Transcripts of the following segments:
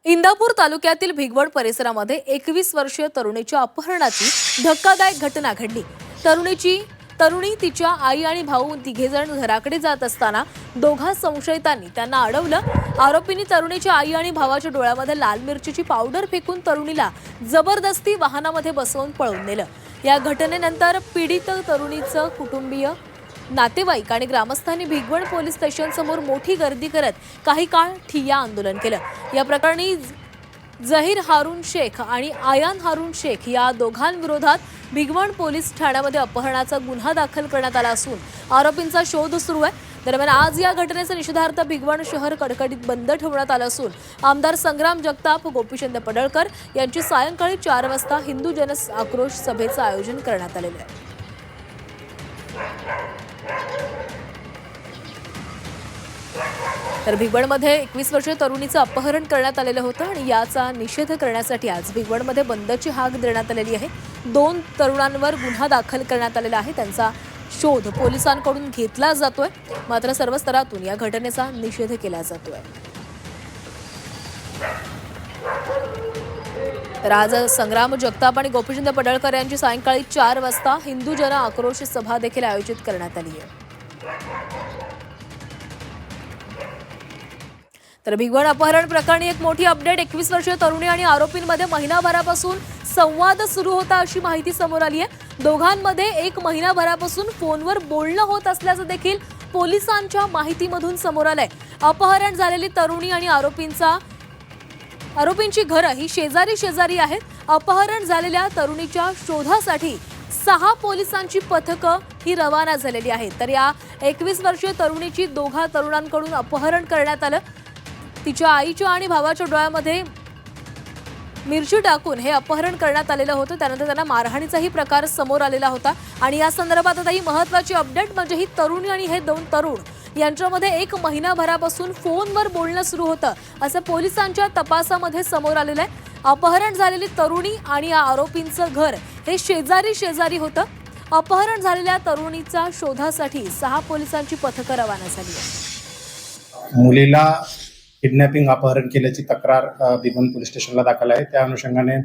इंदापूर तालुक्यातील भिगवण परिसरामध्ये 21 वर्षीय तरुणीच्या अपहरणाची धक्कादायक घटना घडली। तरुणी तिच्या आई आणि भाऊ तिघेजण घराकडे जात असताना दोघा संशयितांनी त्यांना अडवलं। आरोपींनी तरुणीच्या आई आणि भावाच्या डोळ्यामध्ये लाल मिरचीची पावडर फेकून तरुणीला जबरदस्ती वाहनामध्ये बसवून पळून नेलं। या घटनेनंतर पीडित तरुणीचं कुटुंबीय, नातेवाईक आणि ग्रामस्थांनी भिगवण पोलीस स्टेशन समोर मोठी गर्दी करत काही काळ ठिय्या आंदोलन केलं। या प्रकरणी जहीर हारून शेख आणि आयान हारून शेख या दोघांविरोधात भिगवण पोलीस ठाण्यामध्ये अपहरणाचा गुन्हा दाखल करण्यात आला असून आरोपींचा शोध सुरू आहे। दरम्यान आज या घटनेच्या निषेधार्थ भिगवण शहर कडकडीत बंद ठेवण्यात आलं असून आमदार संग्राम जगताप, गोपीचंद पडळकर यांची सायंकाळी 4 वाजता हिंदू जन आक्रोश सभेचं आयोजन करण्यात आलेलं आहे। तर भिगवणमध्ये 21 वर्षीय तरुणीचं अपहरण करण्यात आलेलं होतं आणि याचा निषेध करण्यासाठी आज भिगवणमध्ये बंदची हाक देण्यात आलेली आहे। 2 तरुणांवर गुन्हा दाखल करण्यात आलेला आहे। त्यांचा शोध पोलिसांकडून घेतला जातोय, मात्र सर्व स्तरातून या घटनेचा निषेध केला जातोय। तर आज संग्राम जगताप आणि गोपीचंद पडळकर यांची सायंकाळी 4 वाजता हिंदू जन आक्रोश सभा देखील आयोजित करण्यात आली आहे। तर भिगवण अपहरण प्रकरणी एक मोठी अपडेट। 21 वर्षीय तरुणी आणि आरोपींमध्ये महिनाभरापासून संवाद सुरू होता अशी माहिती समोर आली आहे। दोघांमध्ये 1 महिनाभरापासून फोनवर बोलणं होत असल्याचं देखील पोलिसांच्या माहितीमधून समोर आलंय। अपहरण झालेली तरुणी आणि आरोपींची घरं ही शेजारी आहेत। अपहरण झालेल्या तरुणीच्या शोधासाठी 6 पोलिसांची पथकं ही रवाना झालेली आहेत। तर या 21 वर्षीय तरुणीची 2 तरुणांकडून अपहरण करण्यात आलं। तिच्या आईच्या आणि भावाच्या डोळ्यामध्ये मिरची टाकून हे अपहरण करण्यात आलेलं होतं। त्यानंतर त्यांना मारहाणीचाही प्रकार समोर आलेला होता आणि या संदर्भात आता ही महत्त्वाची अपडेट म्हणजे ही तरुणी आणि हे 2 तरुण यांच्यामध्ये 1 महिनाभरापासून फोनवर बोलणं सुरू होतं असं पोलिसांच्या तपासामध्ये समोर आलेलं आहे। अपहरण झालेली तरुणी आणि या आरोपींचं घर हे शेजारी होतं। अपहरण झालेल्या तरुणीचा शोधासाठी 6 पोलिसांची पथकं रवाना झाली आहे। मुलीला किडनॅपिंग अपहरण केल्याची तक्रार भिगवण पोलीस स्टेशनला दाखल आहे। त्या अनुषंगाने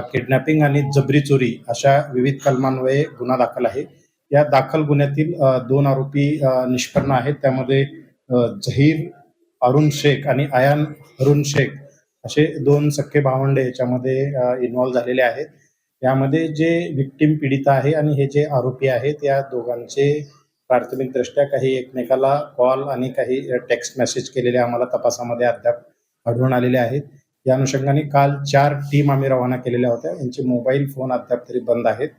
किडनॅपिंग आणि जबरी चोरी अशा विविध कलमान्वये गुन्हा दाखल आहे। या दाखल गुन्ह्यातील 2 आरोपी निष्पन्न आहेत। त्यामध्ये जहीर हारून शेख आणि आयान हारून शेख असे 2 सख्खे भावंडे याच्यामध्ये इन्व्हॉल्व झालेले आहेत। यामध्ये जे विक्टिम पीडित आहे आणि हे जे आरोपी आहेत या दोघांचे प्राथमिकदृष्ट्या काही एकमेकाला कॉल आणि काही टेक्स्ट मेसेज केलेले आम्हाला तपासामध्ये अद्याप आढळून आलेले आहेत। या अनुषंगाने काल 4 टीम आम्ही रवाना केलेल्या होत्या। यांचे मोबाईल फोन अद्याप तरी बंद आहेत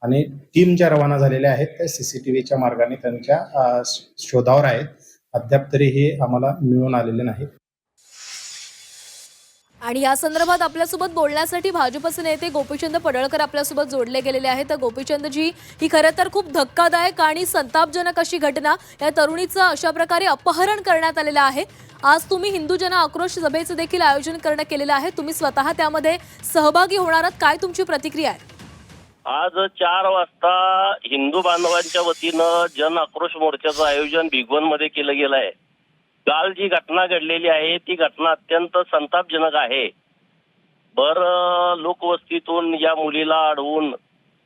आणि टीम ज्या रवाना झालेल्या आहेत त्या CCTVच्या मार्गाने त्यांच्या शोधावर आहेत। अद्याप तरी हे आम्हाला मिळून आलेले नाही। आणि या संदर्भात आपल्यासोबत बोलण्यासाठी भाजपचे नेते गोपीचंद पडळकर आपल्यासोबत जोडले गेलेले आहेत। तर गोपीचंदजी, ही खरं तर खूप धक्कादायक आणि संतापजनक अशी घटना, या तरुणीचं अशा प्रकारे अपहरण करण्यात आलेलं आहे। आज तुम्ही हिंदू जन आक्रोश सभेचं देखील आयोजन करण्यात केलेलं आहे। तुम्ही स्वतः त्यामध्ये सहभागी होणार आहात, काय तुमची प्रतिक्रिया आहे? आज 4 वाजता हिंदू बांधवांच्या वतीनं जन आक्रोश मोर्चाचं आयोजन भिगवणमध्ये केलं गेलं आहे। काल जी घटना घडलेली आहे ती घटना अत्यंत संतापजनक आहे। लोकवस्तीतून या मुलीला अडवून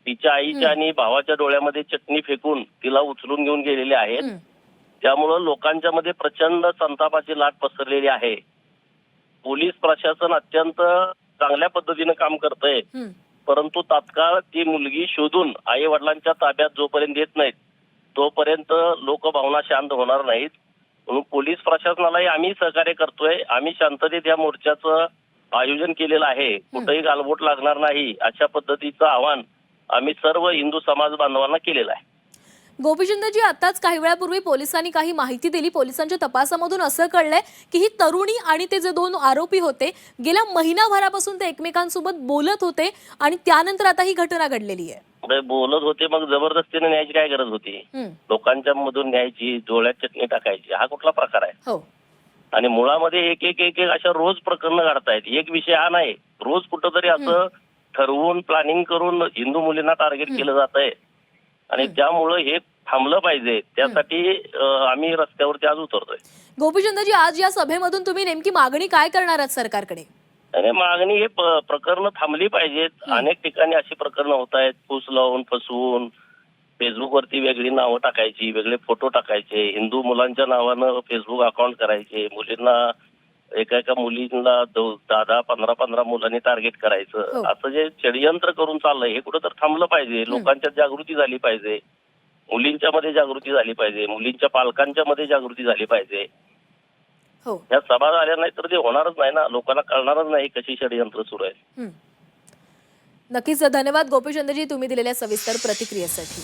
तिच्या आईच्या आणि भावाच्या डोळ्यामध्ये चटणी फेकून तिला उचलून घेऊन गेलेले आहेत। त्यामुळं लोकांच्या मध्ये प्रचंड संतापाची लाट पसरलेली आहे। पोलीस प्रशासन अत्यंत चांगल्या पद्धतीने काम करतंय, परंतु तात्काळ ती मुलगी शोधून आई वडिलांच्या ताब्यात जोपर्यंत देत नाहीत तोपर्यंत लोकभावना शांत होणार नाहीत। म्हणून पोलीस प्रशासनालाही आम्ही सहकार्य करतोय। आम्ही शांततेत या मोर्चाचं आयोजन केलेलं आहे। कुठेही गालबोट लागणार नाही अशा पद्धतीचं आवाहन आम्ही सर्व हिंदू समाज बांधवांना केलेलं आहे। गोपीचंदजी, आताच काही वेळापूर्वी पोलिसांनी काही माहिती दिली। पोलिसांच्या तपासामधून असं कळलंय की ही तरुणी आणि ते जे 2 आरोपी होते गेल्या महिनाभरापासून ते एकमेकांसोबत बोलत होते आणि त्यानंतर आता ही घटना घडलेली आहे। बोलत होते, मग जबरदस्तीने न्यायची काय गरज होती? लोकांच्या मधून न्यायची, डोळ्यात चटणी टाकायची, हा कुठला प्रकार आहे? हो। आणि मुळामध्ये एक अशा रोज प्रकरण घडतायत। एक विषय हा नाही, रोज कुठंतरी असं ठरवून प्लॅनिंग करून हिंदू मुलींना टार्गेट केलं जात आहे आणि त्यामुळं हे थांबलं पाहिजे. त्यासाठी आम्ही रस्त्यावरती आज उतरतोय. गोपीचंदजी, आज या सभेमधून तुम्ही नेमकी मागणी काय करणार आहात सरकारकडे? आणि मागणी हे प्रकरणं थांबली पाहिजेत. अनेक ठिकाणी अशी प्रकरणं होत आहेत, फूस लावून फसवून फेसबुकवरती वेगळी नावं टाकायची, वेगळे फोटो टाकायचे, हिंदू मुलांच्या नावानं फेसबुक अकाउंट करायचे, मुलींना एका मुलींना 10-15 मुलांनी टार्गेट करायचं. असं जे षडयंत्र करून चाललंय हे कुठं तर थांबलं पाहिजे. लोकांच्यात जागृती झाली पाहिजे, मुलींच्या मध्ये जागृती झाली पाहिजे, मुलींच्या पालकांच्या मध्ये जागृती झाली पाहिजे. हो, या सभा झाल्या नाही तर ते होणारच नाही ना, लोकांना कळणारच नाही कशी षडयंत्र सुरू आहे. नक्कीच. धन्यवाद गोपीचंदजी, तुम्ही दिलेल्या सविस्तर प्रतिक्रियेसाठी.